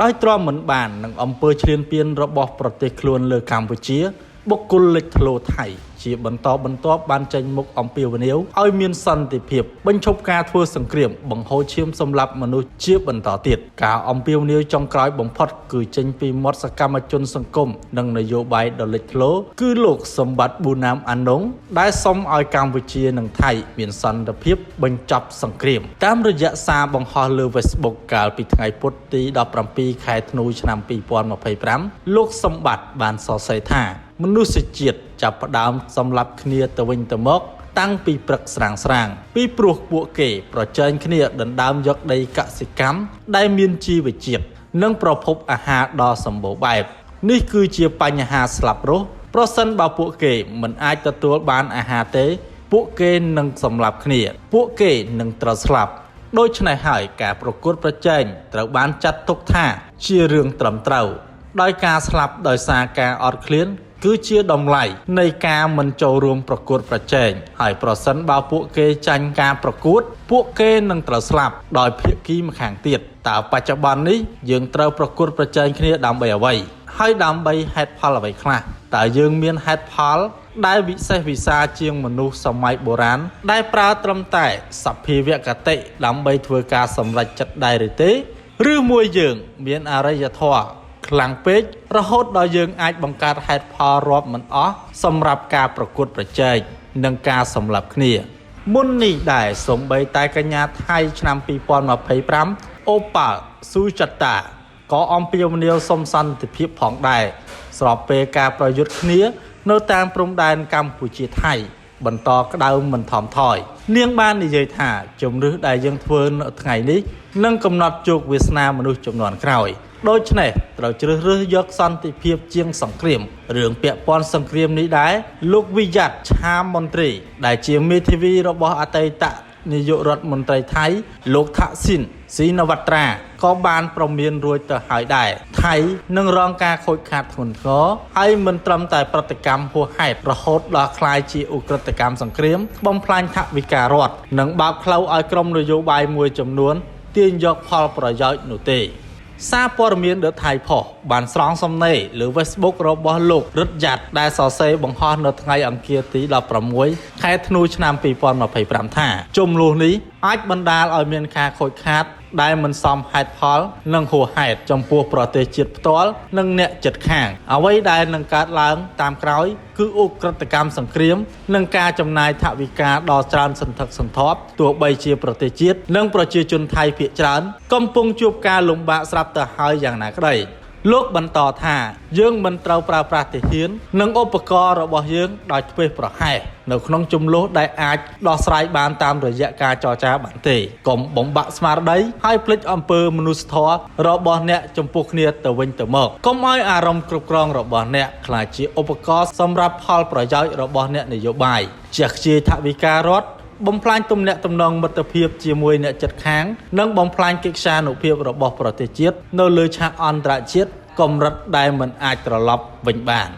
ដោយទ្រាំមិនបាននឹងអំពើឈ្លានពានរបស់ប្រទេសខ្លួនលើកម្ពុជាបុគ្គលលេចធ្លោថៃជាបន្តបន្ទាប់បានចេញមុខអំពាវនាវឲ្យមានសន្តិភាពបញ្ឈប់ការធ្វើសង្គ្រាមបង្ហូរឈាមសម្លាប់មនុស្សជាបន្តទៀតការអំពាវនាវចុងក្រោយបំផុតគឺចេញពីមាត់សកម្មជនសង្គមនិងនយោបាយដ៏លេចធ្លោគឺលោកសម្បត្តិប៊ូណាមអាណុងដែលសុំឲ្យកម្ពុជានិងថៃមានសន្តិភាពបញ្ចប់សង្គ្រាមតាមរយៈសារបង្ហោះលើ Facebook កាលពីថ្ងៃពុធទី17ខែធ្នូឆ្នាំ2025លោកសម្បត្តិបានសរសេរថាមនុស្សជាតិចាប់ផ្ដើមសម្លាប់គ្នាទៅវិញទៅមកតាំងពីព្រឹកស្រាងពីព្រោះពួកគេប្រជែងគ្នាដណ្ដើមយកដីកសិកម្មដែលមានជីវជាតិនិងប្រភពអាហារដ៏សម្បូរបែបនេះគឺជាបញ្ហាស្លាប់រស់ប្រសិនបើពួកគេមិនអាចទទួលបានអាហារទេពួកគេនឹងសម្លាប់គ្នាពួកគេនឹងត្រូវស្លាប់ដូច្នេះហើយការប្រកួតប្រជែងត្រូវបានចាត់ទុកថាជារឿងត្រឹមត្រូវដោយការស្លាប់ដោយសារការអត់ឃ្លានគឺជាតម្លៃនៃការមិនចូលរួមប្រកួតប្រជែងហើយប្រសិនបើពួកគេចាញ់ការប្រកួតពួកគេនឹងត្រូវស្លាប់ដោយភាគីម្ខាងទៀតតើបច្ចុប្បន្ននេះយើងត្រូវប្រកួតប្រជែងគ្នាដើម្បីអ្វីហើយដើម្បីហេតុផលអ្វីខ្លះតើយើងមានហេតុផលដែលវិសេសវិសាលជាងមនុស្សសម័យបុរាណដែលប្រើត្រឹមតែសភាវគតិដើម្បីធ្វើការសម្រេចចិត្តដែរឬទេឬមួយយើងមានអរិយធម៌ខ្លាំងពេករហូតដល់យើងអាចបង្កើតហេតុផលរាប់មិនអស់សម្រាប់ការប្រកួតប្រជែងនិងការសម្លាប់គ្នាមុននេះដែរសូម្បីតែកញ្ញាថៃឆ្នាំ2025អូប៉ាល់ស៊ូចាតាក៏អំពាវនាវសុំសន្តិភាពផងដែរស្របពេលការប្រយុទ្ធគ្នានៅតាមព្រំដែនកម្ពុជាថៃបន្តក្តៅមិនថមថយនាងបាននិយាយថាជំរឿសដែលយើងធ្វើនៅថ្ងៃនេះនឹងកំណត់ជោគវាសនាមនុស្សជំនាន់ក្រោយដូច្នេះត្រូវជ្រើសរើសយកសន្តិភាពជាងសង្គ្រាមរឿងពាក់ព័ន្ធសង្គ្រាមនេះដែរលោកវិយ័តឆាមន្ត្រីដែលជាមេធាវីរបស់អតីតនាយករដ្ឋមន្ត្រីថៃលោកថាក់ស៊ីនស៊ីនវត្រាក៏បានប្រមានរួចទៅហើយដែរថៃនឹងរងការខូចខាតធ្ងន់ធ្ងរហើយមិនត្រឹមតែប្រតិកម្មហួសហេតុរហូតដល់ក្លាយជាឧក្រិដ្ឋកម្មសង្គ្រាមបំផ្លាញថវិការដ្ឋនិងបើកផ្លូវឲ្យក្រុមនយោបាយមួយចំនួនទាញយកផលប្រយោជន៍នោះទេសារព័ត៌មាន The Thai Post បានស្រង់សំណេរលើ Facebook របស់លោករឹតយ៉ាត់ដែលសរសេរបង្ហោះនៅថ្ងៃអង្គារទី16ខែធ្នូឆ្នាំ2025ថាជំនួសនេះអាចបណ្ដាលឲ្យមានការខូចខាតដែលមិនសមហេតុផលនិងហួសហេតុចំពោះប្រទេសជាតិផ្ទាល់និងអ្នកជិតខាងអ្វីដែលនឹងកើតឡើងតាមក្រោយគឺឧក្រិដ្ឋកម្មសង្គ្រាមនិងការចំណាយថវិកាដ៏ច្រើនសន្ធឹកសន្ធាប់ទោះបីជាប្រទេសជាតិនិងប្រជាជនថៃភាគច្រើនកំពុងជួបការលំបាកស្រាប់ទៅហើយយ៉ាងណាក្តីលោកបន្តថាយើងមិនត្រូវប្រើប្រាស់ទាហាននិងឧបករណ៍របស់យើងដោយធ្វេសប្រហែសនៅក្នុងជម្លោះដែលអាចដោះស្រាយបានតាមរយៈការចរចាបានទេកុំបំបាក់ស្មារតីហើយភ្លេចអំពើមនុស្សធម៌របស់អ្នកចំពោះគ្នាទៅវិញទៅមកកុំឲ្យអារម្មណ៍គ្រប់គ្រងរបស់អ្នកក្លាយជាឧបករណ៍សម្រាប់ផលប្រយោជន៍របស់អ្នកនយោបាយជះខ្ជាយថវិការដ្ឋបំផ្លាញទំនាក់ទំនងមិត្តភាពជាមួយអ្នកជិតខាងនិងបំផ្លាញកិត្យានុភាពរបស់ប្រទេសជាតិនៅលើឆាកអន្តរជាតិកម្រិតដែលមិនអាចត្រឡប់វិញបាន